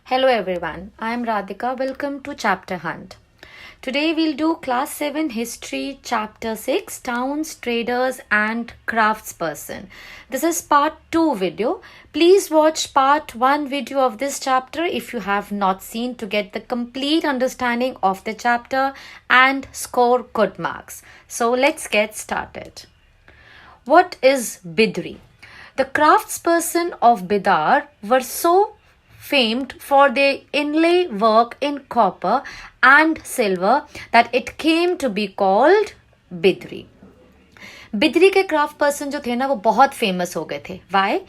Hello everyone, I am Radhika. Welcome to Chapter Hunt. Today we'll do Class 7 History Chapter 6 Towns, Traders and Craftsperson. This is part 2 video. Please watch part 1 video of this chapter if you have not seen to get the complete understanding of the chapter and score good marks. So let's get started. What is Bidri? The craftsperson of Bidar were so famed for their inlay work in copper and silver that it came to be called Bidri. Bidri के craft person जो थे ना वो बहुत famous हो गए थे. Y?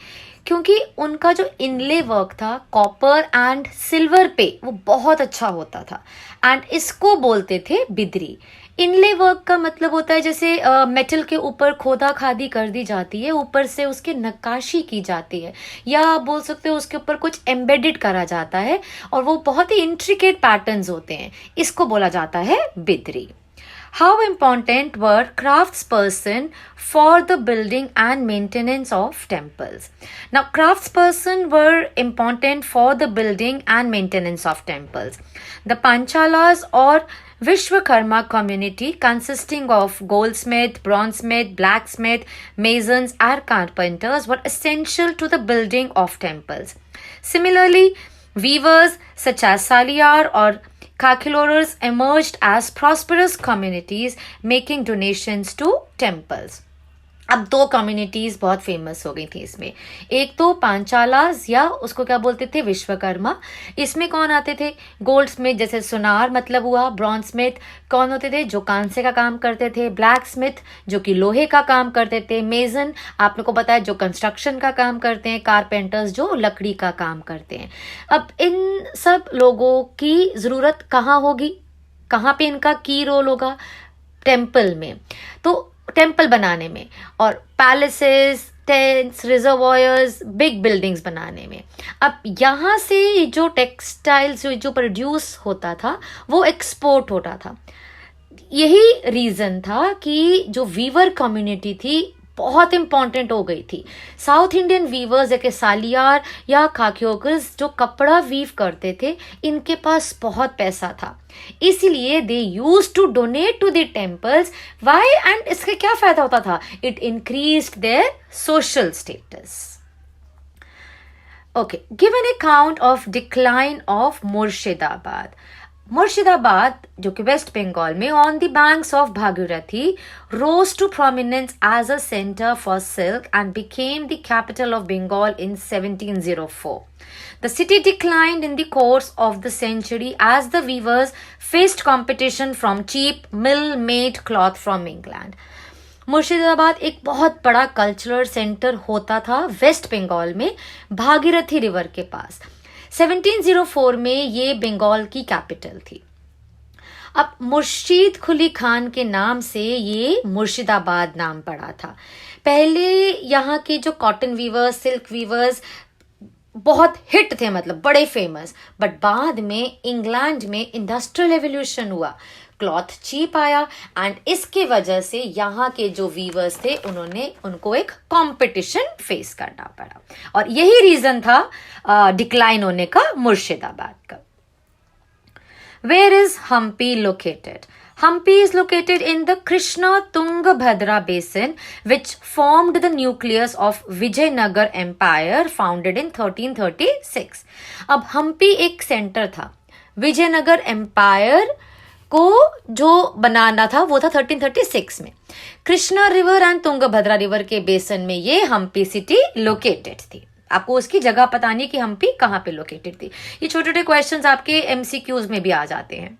क्योंकि उनका जो इनले वर्क था कॉपर एंड सिल्वर पे वो बहुत अच्छा होता था एंड इसको बोलते थे बिदरी. इनले वर्क का मतलब होता है जैसे मेटल के ऊपर खोदा खादी कर दी जाती है, ऊपर से उसकी नक्काशी की जाती है या आप बोल सकते हो उसके ऊपर कुछ एम्बेडेड करा जाता है और वो बहुत ही इंट्रिकेट पैटर्न्स होते हैं. इसको बोला जाता है Bidri. How important were craftsperson for the building and maintenance of temples? Now, craftsperson were important for the building and maintenance of temples. The Panchalas or Vishwakarma community consisting of goldsmith, bronzesmith, blacksmith, masons and carpenters were essential to the building of temples. Similarly, weavers such as Saliyar or Kakilorers emerged as prosperous communities making donations to temples. अब दो communities बहुत famous हो गई थी इसमें. एक तो पांचालास या उसको क्या बोलते थे विश्वकर्मा. इसमें कौन आते थे? गोल्ड स्मिथ जैसे सुनार मतलब हुआ. ब्रॉन्ज स्मिथ कौन होते थे? जो कांसे का काम करते थे. ब्लैक स्मिथ जो कि लोहे का काम करते थे. मेजन आप लोग को पता है जो कंस्ट्रक्शन का काम करते हैं. कारपेंटर्स जो लकड़ी का काम करते हैं. अब इन सब लोगों की जरूरत कहाँ होगी? कहाँ पे इनका की रोल होगा? टेम्पल में. तो टेम्पल बनाने में और palaces, tents, reservoirs, big buildings बनाने में. अब यहाँ से जो टेक्सटाइल्स जो प्रोड्यूस होता था वो एक्सपोर्ट होता था. यही रीजन था कि जो वीवर कम्युनिटी थी बहुत इंपॉर्टेंट हो गई थी. साउथ इंडियन वीवर्स जैसे सालियार या खाक्योकर्स जो कपड़ा वीव करते थे इनके पास बहुत पैसा था, इसीलिए they use to donate to the temples. Why? And इसके क्या फायदा होता था? It increased their social status. Okay, give an account of decline of Murshidabad. Murshidabad जो कि वेस्ट बंगाल में on the banks of Bhagirathi rose to prominence as a centre for silk and became the capital of Bengal in 1704. The city declined in the course of the century as the weavers faced competition from cheap mill-made cloth from England. Murshidabad एक बहुत बड़ा cultural centre होता था waste Bengal में Bhagirathi river के पास. 1704 में ये बंगाल की कैपिटल थी. अब मुर्शीद कुली खान के नाम से ये मुर्शिदाबाद नाम पड़ा था. पहले यहाँ के जो कॉटन वीवर्स, सिल्क वीवर्स बहुत हिट थे, मतलब बड़े फेमस. बट बाद में इंग्लैंड में इंडस्ट्रियल एवोल्यूशन हुआ, क्लॉथ चीप आया एंड इसके वजह से यहाँ के जो वीवर्स थे उनको एक कंपटीशन फेस करना पड़ा और यही रीजन था डिक्लाइन होने का मुर्शिदाबाद का. Where is Hampi located? Hampi is located in the Krishna Tungabhadra basin which formed the nucleus of Vijayanagar Empire founded in 1336. अब हम्पी एक सेंटर था. विजयनगर एम्पायर को जो बनाना था वो था 1336 में. Krishna river and Tungabhadra river के बेसन में ये हम्पी सिटी लोकेटेड थी. आपको उसकी जगह पता नहीं कि हम्पी कहाँ पे लोकेटेड थी. ये छोटे छोटे क्वेश्चंस आपके एमसीक्यूज में भी आ जाते हैं.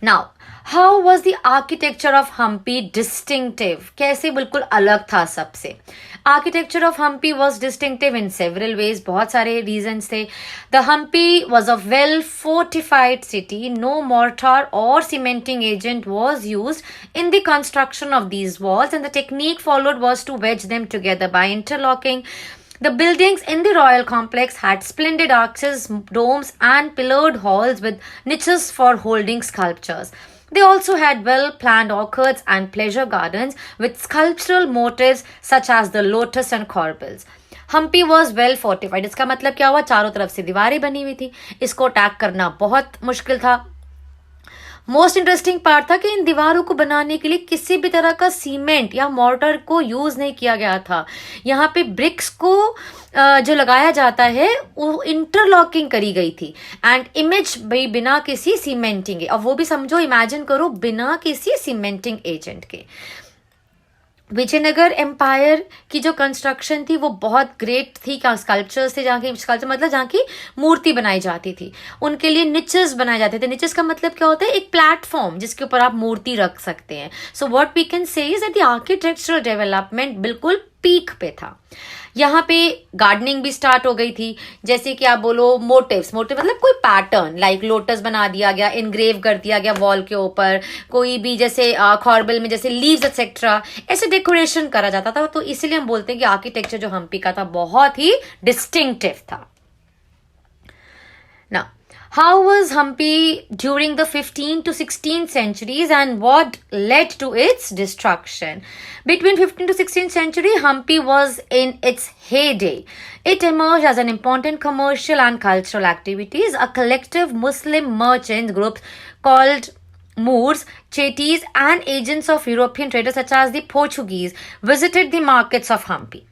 Now how was the architecture of Hampi distinctive? कैसे बिल्कुल अलग था सबसे? Architecture of Hampi was distinctive in several ways. बहुत सारे रीजन्स थे. The Hampi was a well fortified city. No mortar or cementing agent was used in the construction of these walls and the technique followed was to wedge them together by interlocking. The buildings in the royal complex had splendid arches, domes and pillared halls with niches for holding sculptures. They also had well-planned orchards and pleasure gardens with sculptural motifs such as the lotus and corbels. Hampi was well fortified. इसका मतलब क्या हुआ, चारों तरफ से दीवारें बनी हुई थी, इसको अटैक करना बहुत मुश्किल था. मोस्ट इंटरेस्टिंग पार्ट था कि इन दीवारों को बनाने के लिए किसी भी तरह का सीमेंट या मॉर्टर को यूज नहीं किया गया था. यहाँ पे ब्रिक्स को जो लगाया जाता है वो इंटरलॉकिंग करी गई थी एंड इमेज भाई बिना किसी सीमेंटिंग. अब वो भी समझो, इमेजिन करो, बिना किसी सीमेंटिंग एजेंट के. विजयनगर एम्पायर की जो कंस्ट्रक्शन थी वो बहुत ग्रेट थी. क्या स्कल्पचर्स थे, जहाँ की स्कल्पचर मतलब जहाँ की मूर्ति बनाई जाती थी, उनके लिए निचेस बनाए जाते थे. निचेस का मतलब क्या होता है, एक प्लेटफॉर्म जिसके ऊपर आप मूर्ति रख सकते हैं. So what we can say is that the architectural development बिल्कुल पीक पे था. यहाँ पे गार्डनिंग भी स्टार्ट हो गई थी. जैसे कि आप बोलो मोटिव्स, मोटिव मतलब कोई पैटर्न, लाइक लोटस बना दिया गया, इनग्रेव कर दिया गया वॉल के ऊपर, कोई भी जैसे कॉर्बल में जैसे लीव्स एक्सेट्रा, ऐसे डेकोरेशन करा जाता था. तो इसीलिए हम बोलते हैं कि आर्किटेक्चर जो हम्पी का था बहुत ही डिस्टिंक्टिव था. ना, how was Hampi during the 15th to 16th centuries and what led to its destruction? Between 15th to 16th century, Hampi was in its heyday. It emerged as an important commercial and cultural activities. A collective Muslim merchant group called Moors, Chettis and agents of European traders such as the Portuguese visited the markets of Hampi.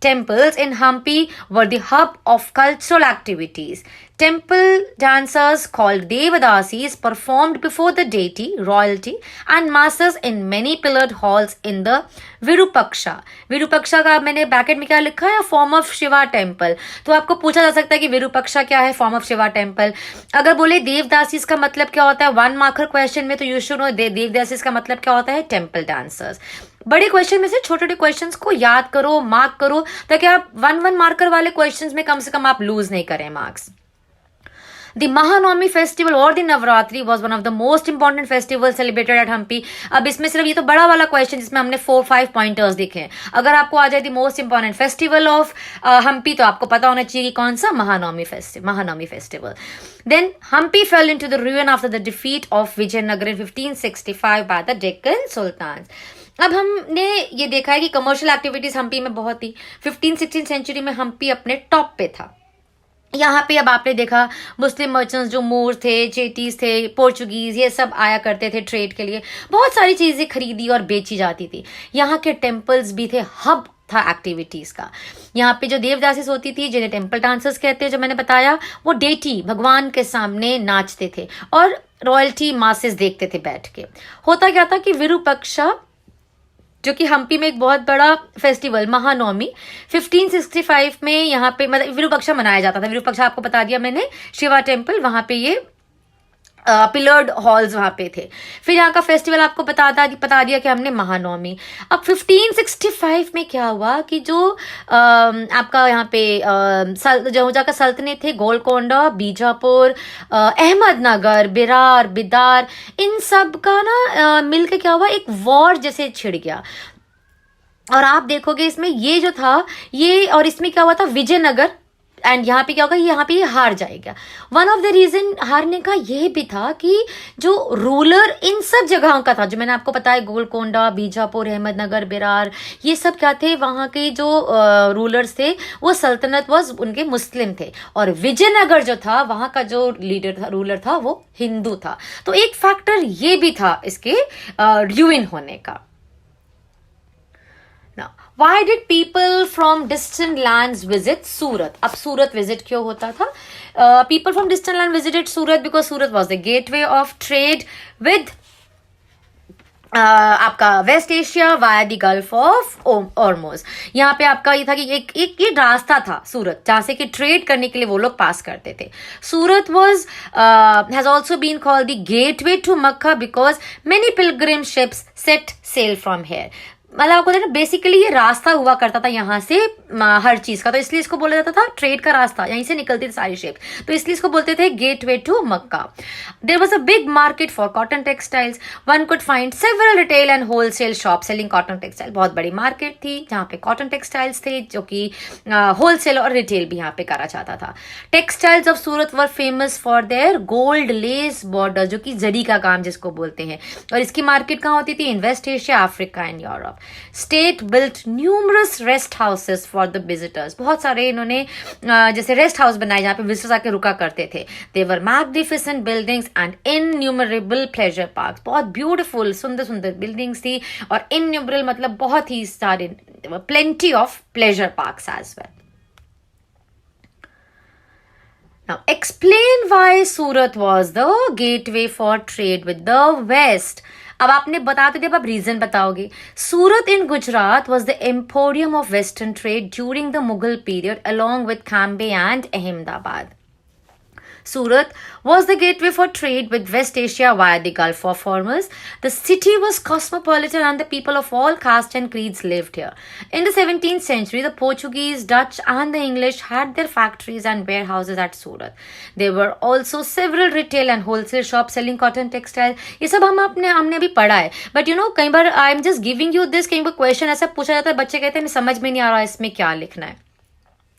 Temples in Hampi were the hub of cultural activities. Temple dancers called Devadasis performed before the deity, royalty and masses in many pillared halls in the Virupaksha. Virupaksha का मैंने bracket में क्या लिखा है, form of Shiva temple. तो आपको पूछा जा सकता है कि विरूपक्षा क्या है, फॉर्म ऑफ शिवा टेम्पल. अगर बोले देवदासीज का मतलब क्या होता है, 1 मार्कर क्वेश्चन में, तो यू शुड नो देवदासीज का मतलब क्या होता है, टेम्पल डांसर्स. बड़े क्वेश्चन में से छोटे छोटे क्वेश्चंस को याद करो, मार्क करो, ताकि आप 1 मार्कर वाले क्वेश्चंस में कम से कम आप लूज नहीं करें marks. The Mahanavami festival or the Navratri was one of the most important festivals celebrated at Hampi. अब इसमें सिर्फ ये तो बड़ा वाला क्वेश्चन जिसमें हमने 4-5 पॉइंटर्स दिखे हैं. अगर आपको आ जाए the most important festival of Hampi, तो आपको पता होना चाहिए कि कौन सा, Mahanavami festival. Then Hampi fell into the ruin after the defeat of Vijayanagar in 1565 by the Deccan Sultans. अब हमने ये देखा है कि कमर्शियल एक्टिविटीज हम्पी में बहुत ही 15-16 सेंचुरी में हम्पी अपने टॉप पे था. यहाँ पे अब आपने देखा मुस्लिम मर्चेंट्स जो मोर थे, चेटीज थे, पोर्चुगीज, ये सब आया करते थे ट्रेड के लिए. बहुत सारी चीजें खरीदी और बेची जाती थी. यहाँ के टेम्पल्स भी थे, हब था एक्टिविटीज का. यहाँ पे जो देवदासीज होती थी, जिन्हें टेम्पल डांसर्स कहते हैं, जो मैंने बताया, वो डेटी भगवान के सामने नाचते थे और रॉयल्टी मासेस देखते थे बैठ के. होता क्या था कि विरूपक्षा, जो कि हम्पी में एक बहुत बड़ा फेस्टिवल, महानवमी 1565 में यहाँ पे मतलब विरूपक्षा मनाया जाता था. विरूपक्षा आपको बता दिया मैंने, शिवा टेम्पल, वहां पे ये पिलर्ड हॉल्स वहां पे थे. फिर यहाँ का फेस्टिवल आपको बता दिया कि हमने महानवमी. अब 1565 में क्या हुआ कि जो आपका यहाँ पे जहाँ का सल्तनत थे, गोलकोंडा, बीजापुर, अहमदनगर, बिरार, बिदार, इन सब का ना मिलके क्या हुआ, एक वॉर जैसे छिड़ गया. और आप देखोगे इसमें ये जो था ये, और इसमें क्या हुआ था, विजयनगर, एंड यहाँ पे क्या होगा, यहाँ पे ये हार जाएगा. वन ऑफ द रीजन हारने का ये भी था कि जो रूलर इन सब जगहों का था, जो मैंने आपको बताया, गोलकोंडा, बीजापुर, अहमदनगर, बिरार, ये सब क्या थे, वहाँ के जो रूलर्स थे वो सल्तनत वॉज उनके मुस्लिम थे. और विजयनगर जो था, वहाँ का जो लीडर था, रूलर था, वो हिंदू था. तो एक फैक्टर ये भी था इसके र्यूइन होने का. Now, why did people from distant lands visit Surat? अब सूरत विजिट क्यों होता था? People from distant land visited Surat because Surat was the gateway of trade with आपका West Asia via the Gulf of Ormuz. यहाँ पे आपका ये था कि एक ये रास्ता था सूरत, जहाँ से कि ट्रेड करने के लिए वो लोग पास करते थे. Surat was has also been called the gateway to Mecca because many pilgrim ships set sail from here. मतलब आपको ना बेसिकली ये रास्ता हुआ करता था यहाँ से हर चीज का, तो इसलिए इसको बोला जाता था ट्रेड का रास्ता, यहीं से निकलती थी सारी शिप, तो इसलिए इसको बोलते थे gateway to Mecca. There was a big market for cotton textiles, one could find several retail and wholesale shop selling cotton textile. बहुत बड़ी मार्केट थी जहाँ पे कॉटन टेक्सटाइल्स थे, जो कि होलसेल और रिटेल भी यहाँ पे करा जाता था। Textiles of Surat were famous for their gold lace border, जो कि जरी का काम जिसको बोलते हैं, और इसकी मार्केट कहाँ होती थी? In West Asia, Africa and Europe. State built numerous rest houses for the visitors, बहुत सारे इन्होंने जैसे रेस्ट हाउस बनाए जहाँ पे विजिटर्स आके रुका करते थे। There were magnificent buildings and innumerable pleasure parks, बहुत ब्यूटीफुल सुंदर सुंदर बिल्डिंग्स थी, और इनन्यूमरल मतलब बहुत ही सारे, plenty of pleasure parks as well. Now, explain why Surat was the gateway for trade with the West. अब आपने बता तो दिया, अब आप रीजन बताओगे। Surat in Gujarat was the emporium of western trade during the Mughal period along with Cambay and Ahmedabad. Surat was the gateway for trade with West Asia via the Gulf of Hormuz. The city was cosmopolitan and the people of all castes and creeds lived here. In the 17th century, the Portuguese, Dutch and the English had their factories and warehouses at Surat. There were also several retail and wholesale shops selling cotton textiles. ये सब हमने अभी पढ़ा है, but you know कई बार I am just giving you this, कई बार question ऐसा पूछा जाता है, बच्चे कहते हैं समझ में नहीं आ रहा इसमें क्या लिखना है,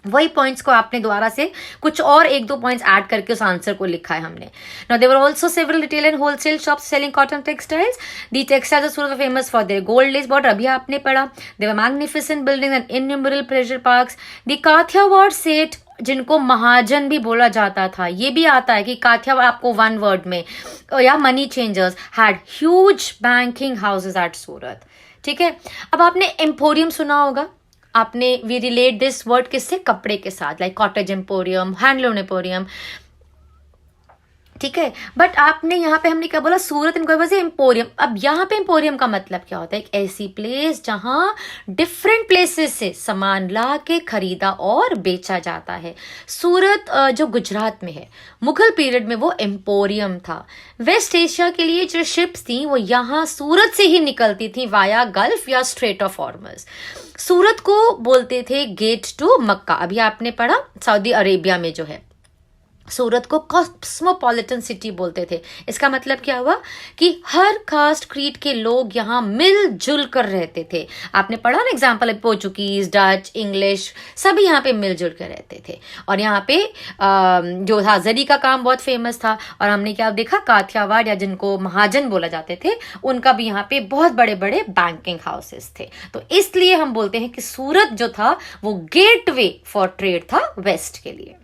वही पॉइंट्स को आपने दोबारा से कुछ और एक दो पॉइंट्स ऐड करके उस आंसर को लिखा है हमने। Now there were also several retail and wholesale shops selling cotton textiles. The textiles of Surat were famous for their gold lace border, अभी आपने पढ़ा। There were magnificent buildings and innumerable pleasure parks. The Kathiawar seth, जिनको महाजन भी बोला जाता था, ये भी आता है कि काठियावाड़ आपको वन वर्ड में, या money changers, had huge banking houses at Surat. ठीक है, अब आपने एम्पोरियम सुना होगा, आपने वी रिलेट दिस वर्ड किससे? कपड़े के साथ, like cottage emporium, handloom emporium, ठीक है। बट आपने यहाँ पे हमने क्या बोला? सूरत इनको वजह एम्पोरियम। अब यहाँ पे एम्पोरियम का मतलब क्या होता है? एक ऐसी प्लेस जहाँ डिफरेंट प्लेसेस से सामान ला के खरीदा और बेचा जाता है। सूरत जो गुजरात में है, मुगल पीरियड में वो एम्पोरियम था। वेस्ट एशिया के लिए जो शिप्स थी वो यहाँ सूरत से ही निकलती थी वाया गल्फ या स्ट्रेट ऑफ हॉर्मज। सूरत को बोलते थे गेट टू मक्का, अभी आपने पढ़ा सऊदी अरेबिया में जो है। सूरत को कॉस्मोपॉलिटन सिटी बोलते थे। इसका मतलब क्या हुआ कि हर कास्ट क्रीड के लोग यहाँ मिलजुल कर रहते थे। आपने पढ़ा ना एग्जाम्पल, पोर्चुगीज, डच, इंग्लिश, सभी यहाँ पे मिलजुल कर रहते थे। और यहाँ पे जो था जरी का काम बहुत फेमस था। और हमने क्या देखा? काठियावाड़ या जिनको महाजन बोला जाते थे, उनका भी यहाँ पे बहुत बड़े बड़े बैंकिंग हाउसेस थे। तो इसलिए हम बोलते हैं कि सूरत जो था वो गेटवे फॉर ट्रेड था वेस्ट के लिए।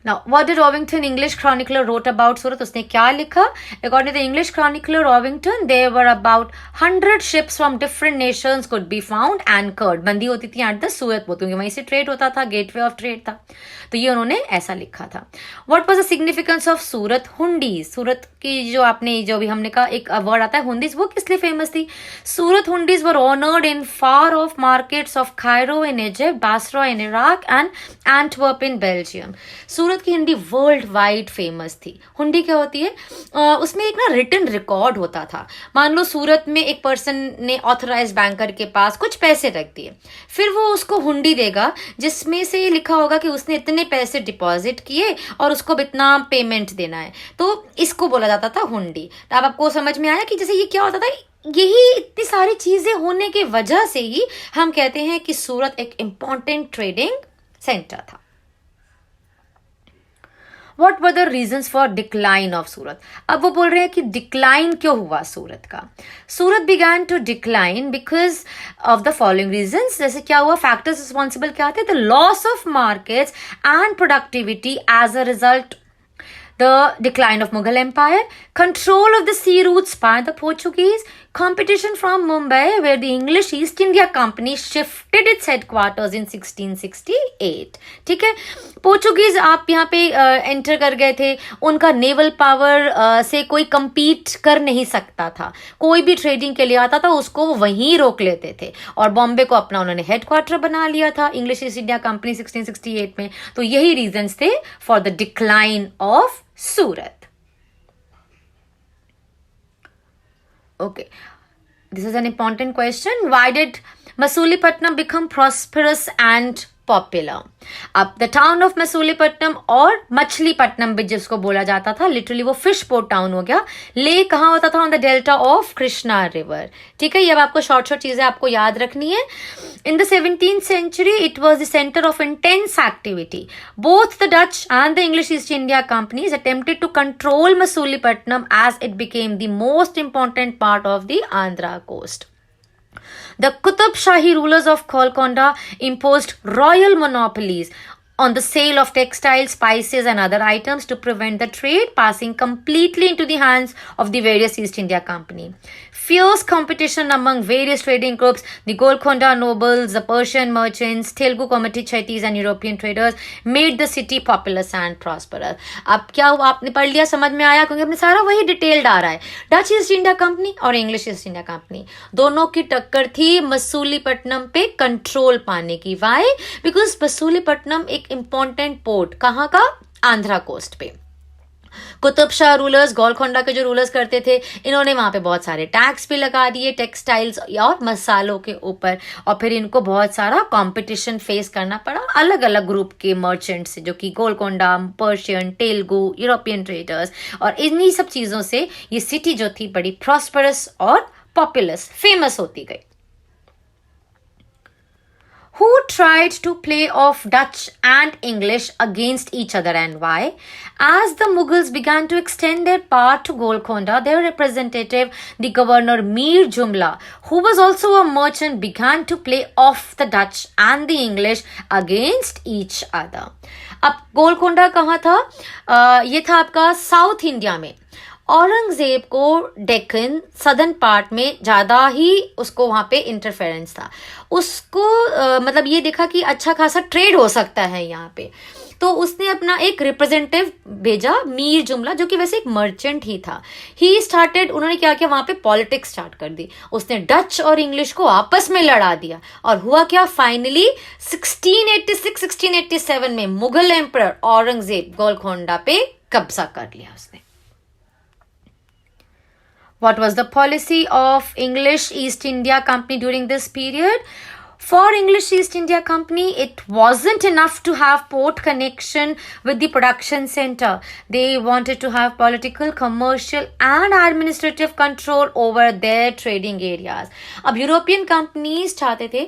Now, what did Rovington English chronicler wrote about Surat? उसने क्या लिखा? According to the English chronicler Rovington, there were about 100 ships from different nations could be found anchored. बंदी होती थी at the Suez Port, क्योंकि वहीं से ट्रेड होता था, गेटवे ऑफ ट्रेड था। तो ये उन्होंने ऐसा लिखा था। What was the significance of सूरत? हुंडीज, सूरत की जो आपने जो भी हमने कहा एक वर्ड आता है हुंडीज, वो किस लिए फेमस थी? Surat hundis were honoured in far off markets of Cairo in Egypt, Basra in Iraq and Antwerp in Belgium. Surat की हुंडी वर्ल्ड वाइड फेमस थी। हुंडी क्या होती है? उसमें एक ना रिटन रिकॉर्ड होता था। मान लो सूरत में एक पर्सन ने ऑथराइज बैंकर के पास कुछ पैसे रख दिए, फिर वो उसको हुंडी देगा जिसमें से लिखा होगा कि उसने इतने पैसे डिपॉजिट किए और उसको इतना पेमेंट देना है, तो इसको बोला जाता था हुंडी। तो अब आपको समझ में आया कि जैसे ये क्या होता था? यही इतनी सारी चीजें होने की वजह से ही हम कहते हैं कि सूरत एक इंपॉर्टेंट ट्रेडिंग सेंटर था। What were the reasons for decline of सूरत? अब वो बोल रहे हैं कि डिक्लाइन क्यों हुआ सूरत का? सूरत began to decline because of the following reasons. जैसे क्या हुआ? Factors responsible क्या थे? The loss of markets and productivity as a result, the decline of Mughal Empire, control of the sea routes by the Portuguese, competition from Mumbai where the English East India Company shifted its headquarters in 1668. ठीक है, Portuguese आप यहाँ पे enter कर गए थे, उनका naval power से कोई compete कर नहीं सकता था। कोई भी ट्रेडिंग के लिए आता था उसको वो वहीं रोक लेते थे, और बॉम्बे को अपना उन्होंने हेडक्वार्टर बना लिया था इंग्लिश ईस्ट इंडिया कंपनी 1668 में। तो यही रीजंस थे for the decline of Surat. Okay, This is an important question. Why did Masulipatam become prosperous and popular? अब द टाउन ऑफ मसूलीपट्टनम और मछलीपट्टनम भी जिसको बोला जाता था, लिटरली वो फिश पोर्ट टाउन हो गया। ले कहाँ होता था? On the delta of Krishna river. ठीक है, ये अब आपको शॉर्ट शॉर्ट चीजें आपको याद रखनी है। In the 17th century it was the center of intense activity. Both the Dutch and the English East India companies attempted to control Masulipatam as it became the most important part of the Andhra coast. The Qutub Shahi rulers of Golconda imposed royal monopolies on the sale of textiles, spices and other items to prevent the trade passing completely into the hands of the various East India Company. Fierce competition among various trading groups, the Golconda nobles, the Persian merchants, Telugu committee chettis and European traders made the city populous and prosperous. अब क्या हुआ? आपने पढ़ लिया, समझ में आया? क्योंकि अपने सारा वही डिटेल्ड आ रहा है। डच ईस्ट इंडिया कंपनी और इंग्लिश ईस्ट इंडिया कंपनी दोनों की टक्कर थी मसूलीपट्टनम पे कंट्रोल पाने की। वाई? बिकॉज मसूलीपट्टनम एक इंपॉर्टेंट पोर्ट, कहाँ का? आंध्रा कोस्ट पे। कुतुब शाह रूलर्स, गोलकोंडा के जो रूलर्स करते थे, इन्होंने वहां पे बहुत सारे टैक्स भी लगा दिए टेक्सटाइल्स और मसालों के ऊपर, और फिर इनको बहुत सारा कंपटीशन फेस करना पड़ा अलग अलग ग्रुप के मर्चेंट से, जो कि Golconda, Persian, Telugu, European traders, और इन्हीं सब चीजों से ये सिटी जो थी बड़ी प्रॉस्परस और पॉपुलस, फेमस होती गई। Who tried to play off Dutch and English against each other and why? As the Mughals began to extend their power to Golconda, their representative, the governor Mir Jumla, who was also a merchant, began to play off the Dutch and the English against each other. अब गोलकोंडा कहाँ था? ये था आपका south India में। औरंगजेब को Deccan southern part में ज़्यादा ही उसको वहाँ पे इंटरफेरेंस था। उसको मतलब ये देखा कि अच्छा खासा ट्रेड हो सकता है यहाँ पे, तो उसने अपना एक रिप्रेजेंटेटिव भेजा, मीर जुमला, जो कि वैसे एक मर्चेंट ही था। ही स्टार्टेड, उन्होंने क्या किया, वहाँ पे पॉलिटिक्स स्टार्ट कर दी। उसने डच और इंग्लिश को आपस में लड़ा दिया, और हुआ क्या, फाइनली 1686-1687 में मुगल एम्परर औरंगजेब गोलकोंडा पे कब्जा कर लिया उसने। What was the policy of English East India Company during this period? For English East India Company, it wasn't enough to have port connection with the production center. They wanted to have political, commercial and administrative control over their trading areas. अब European companies चाहते थे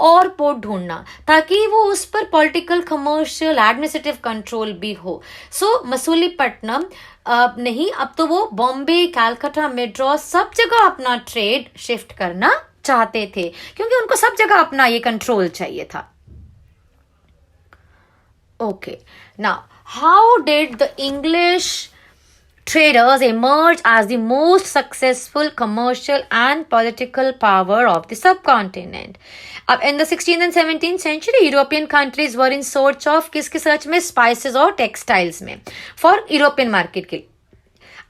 और port ढूंढना ताकि वो उस पर political, commercial, administrative control भी हो। सो मसूलीपट्टनम नहीं, अब तो वो बॉम्बे, कैलकाटा, मेड्रास सब जगह अपना ट्रेड शिफ्ट करना चाहते थे, क्योंकि उनको सब जगह अपना ये कंट्रोल चाहिए था। Okay, now how did the English traders emerge as the most successful commercial and political power of the subcontinent? अब in the 16th and 17th century, European countries were in search of किसके search में? Spices और textiles में, for European market के।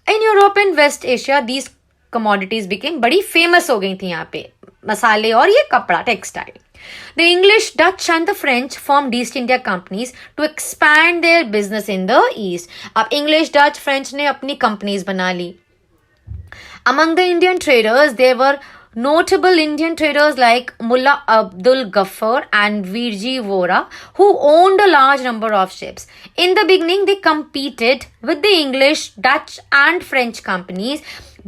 In Europe and West Asia these commodities became, बड़ी famous हो गई थी यहाँ पे, मसाले और ये कपड़ा, textile. The English, Dutch and the French formed East India companies to expand their business in the East. अब English, Dutch, French ने अपनी companies बना ली। Among the Indian traders, there were notable Indian traders like Mullah Abdul Ghaffar and Virji Vora, who owned a large number of ships. In the beginning, they competed with the English, Dutch and French companies,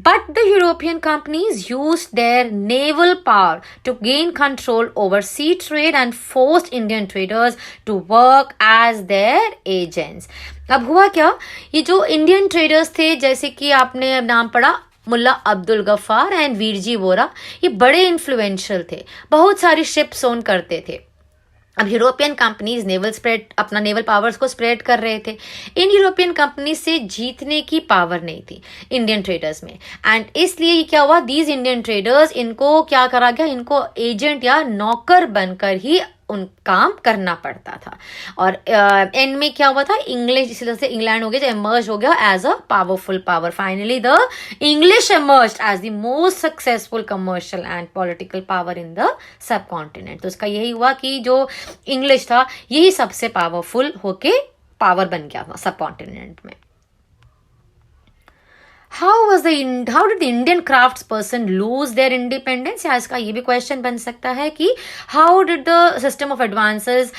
but the European companies used their naval power to gain control over sea trade and forced Indian traders to work as their agents. अब हुआ क्या, ये जो Indian traders थे, जैसे कि आपने नाम पढ़ा मुल्ला अब्दुल गफ्फार एंड वीरजी वोरा, ये बड़े इन्फ्लुएंशियल थे, बहुत सारी शिप्स ओन करते थे। अब यूरोपियन कंपनीज अपना नेवल पावर्स को स्प्रेड कर रहे थे। इन यूरोपियन कंपनी से जीतने की पावर नहीं थी इंडियन ट्रेडर्स में, एंड इसलिए क्या हुआ, दीज इंडियन ट्रेडर्स, इनको क्या करा गया, इनको एजेंट या नौकर बनकर ही उन काम करना पड़ता था। और एंड में क्या हुआ था, इंग्लिश, इसी तरह से इंग्लैंड हो गया, जो एमर्ज हो गया as a powerful power. Finally the English emerged as the most successful commercial and political power in the sub continent. तो इसका यही हुआ कि जो इंग्लिश था यही सबसे पावरफुल होके पावर बन गया था सब कॉन्टिनेंट में। how did the Indian crafts person lose their independence? या इसका ये भी क्वेश्चन बन सकता है कि how did the system of advances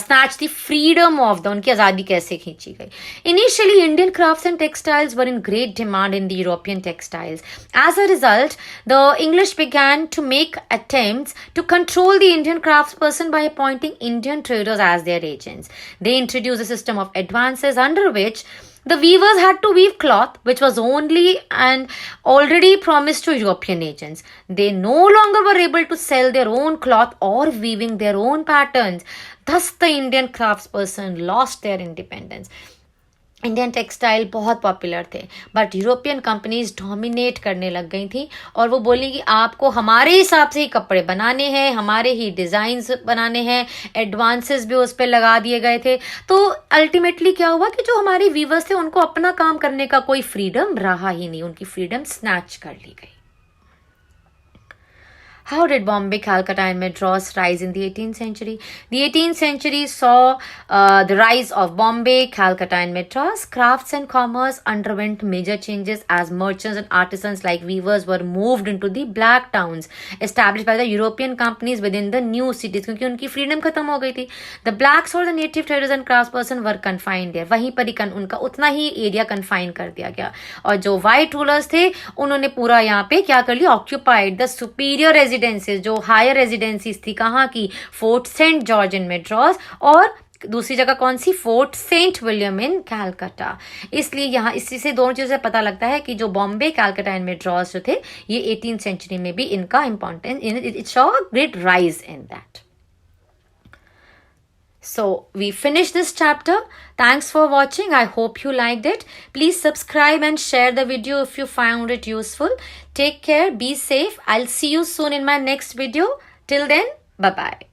snatch the freedom of the, उनकी आज़ादी कैसे खींची गई? Initially, Indian crafts and textiles were in great demand in the European textiles. As a result, the English began to make attempts to control the Indian craftsperson by appointing Indian traders as their agents. They introduced a system of advances under which the weavers had to weave cloth which was only and already promised to European agents. They no longer were able to sell their own cloth or weaving their own patterns. Thus, the Indian craftsperson lost their independence. Indian textile बहुत popular थे, but European companies dominate करने लग गई थी और वो बोली कि आपको हमारे हिसाब से ही कपड़े बनाने हैं, हमारे ही डिज़ाइंस बनाने हैं, एडवांसेस भी उस पर लगा दिए गए थे. तो अल्टीमेटली क्या हुआ कि जो हमारे वीवर्स थे उनको अपना काम करने का कोई फ्रीडम रहा ही नहीं, उनकी फ्रीडम स्नैच कर ली गई. How did Bombay, Calcutta and Madras rise in the 18th century? The 18th century saw the rise of Bombay, Calcutta and Madras. Crafts and commerce underwent major changes as merchants and artisans like weavers were moved into the black towns established by the European companies within the new cities, क्योंकि उनकी freedom खत्म हो गई थी. The blacks or the native traders and craftspersons were confined there. वहीं पर ही उनका उतना ही एरिया कन्फाइन कर दिया गया और जो वाइट रूलर्स थे उन्होंने पूरा यहाँ पे क्या कर लिया, ऑक्यूपाइड द सुपीरियर रेजिडेंसीज, जो हायर रेजिडेंसीज थी कहाँ की, फोर्ट सेंट जॉर्ज इन मेड्रास और दूसरी जगह कौन सी, फोर्ट सेंट विलियम इन कैलकाटा. इसलिए यहाँ इसी से दोनों चीजों से पता लगता है कि जो बॉम्बे, कैलकाटा एंड मेड्रास जो थे ये 18th सेंचुरी में भी इनका importance, it show great rise in that. So we finished this chapter. Thanks for watching. I hope you liked it. Please subscribe and share the video if you found it useful. Take care. Be safe. I'll see you soon in my next video. Till then, bye-bye.